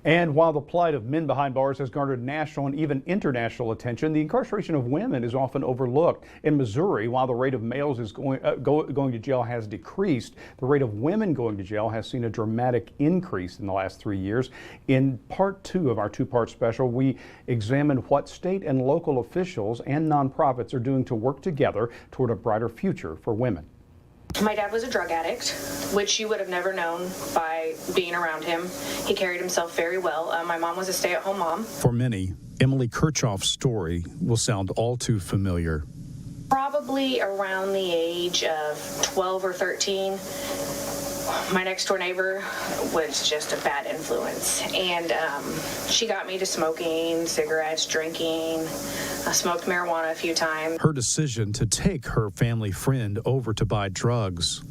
And while the plight of men behind bars has garnered national and even international attention, the incarceration of women is often overlooked. In Missouri, while the rate of males is going to jail has decreased, the rate of women going to jail has seen a dramatic increase in the last 3 years. In part 2 of our two-part special, we examine what state and local officials and nonprofits are doing to work together toward a brighter future for women. My dad was a drug addict, which you would have never known by being around him. He carried himself very well. My mom was a stay-at-home mom. For many, Emily Kirchhoff's story will sound all too familiar. Probably around the age of 12 or 13, my next door neighbor was just a bad influence, and she got me to smoking, cigarettes, drinking. I smoked marijuana a few times. Her decision to take her family friend over to buy drugs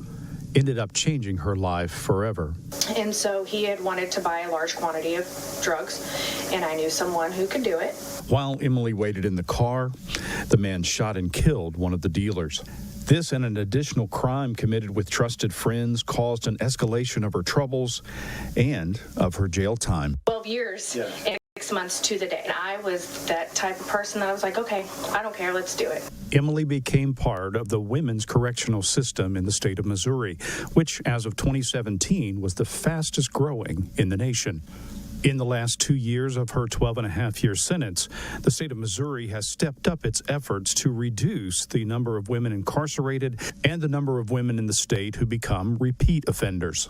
ended up changing her life forever. And so he had wanted to buy a large quantity of drugs, and I knew someone who could do it. While Emily waited in the car, the man shot and killed one of the dealers. This and an additional crime committed with trusted friends caused an escalation of her troubles and of her jail time. 12 years and 6 months to the day. And I was that type of person that I was like, okay, I don't care, let's do it. Emily became part of the women's correctional system in the state of Missouri, which as of 2017 was the fastest growing in the nation. In the last 2 years of her 12-and-a-half-year sentence, the state of Missouri has stepped up its efforts to reduce the number of women incarcerated and the number of women in the state who become repeat offenders.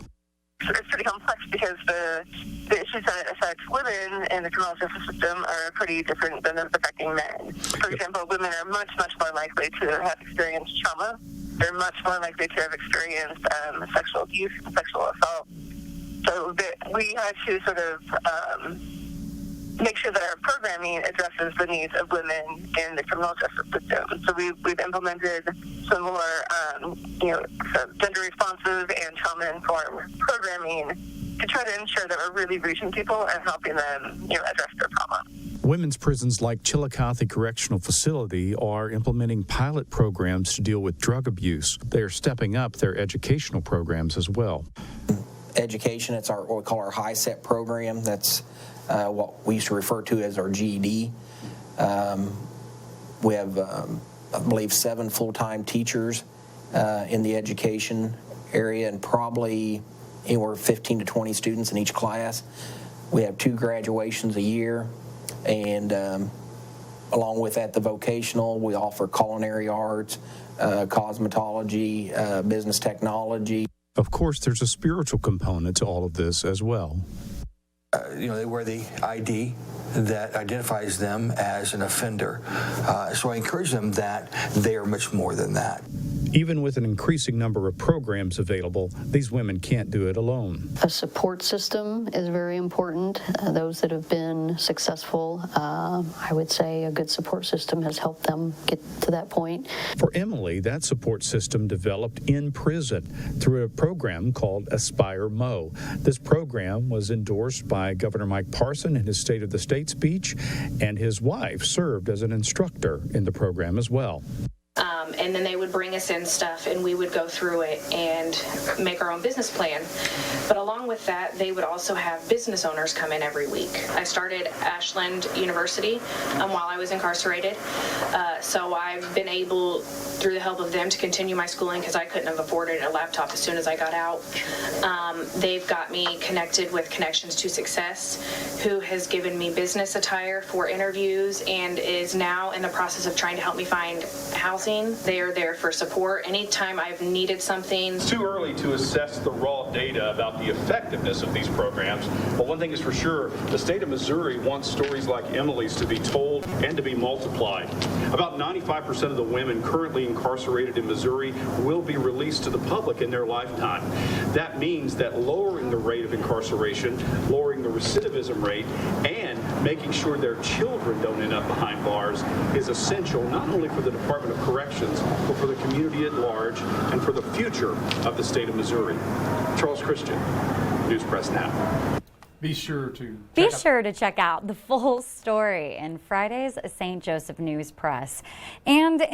It's pretty complex because the issues that affect women in the criminal justice system are pretty different than those affecting men. For example, women are much, much more likely to have experienced trauma. They're much more likely to have experienced sexual abuse and sexual assault. So we had to sort of make sure that our programming addresses the needs of women in the criminal justice system. So we've implemented some more, gender responsive and trauma-informed programming to try to ensure that we're really reaching people and helping them, address their trauma. Women's prisons like Chillicothe Correctional Facility are implementing pilot programs to deal with drug abuse. They are stepping up their educational programs as well. Education, it's what we call our high set program. That's what we used to refer to as our GED. We have, I believe, 7 full-time teachers in the education area and probably anywhere 15 to 20 students in each class. We have 2 graduations a year, and along with that, the vocational, we offer culinary arts, cosmetology, business technology. Of course, there's a spiritual component to all of this as well. They wear the ID that identifies them as an offender. So I encourage them that they are much more than that. Even with an increasing number of programs available, these women can't do it alone. A support system is very important. Those that have been successful, I would say a good support system has helped them get to that point. For Emily, that support system developed in prison through a program called Aspire Mo. This program was endorsed by Governor Mike Parson in his State of the State speech, and his wife served as an instructor in the program as well. And then they would bring us in stuff and we would go through it and make our own business plan. But along with that, they would also have business owners come in every week. I started Ashland University while I was incarcerated. So I've been able, through the help of them, to continue my schooling because I couldn't have afforded a laptop as soon as I got out. They've got me connected with Connections to Success, who has given me business attire for interviews and is now in the process of trying to help me find housing. They are there for support anytime I've needed something. It's too early to assess the raw data about the effectiveness of these programs, but one thing is for sure, the state of Missouri wants stories like Emily's to be told and to be multiplied. About 95% of the women currently incarcerated in Missouri will be released to the public in their lifetime. That means that lowering the rate of incarceration, lowering the recidivism rate, and making sure their children don't end up behind bars is essential not only for the Department of Corrections, but for the community at large and for the future of the state of Missouri. Charles Christian, News Press Now. Be sure to check out the full story in Friday's St. Joseph News Press. And in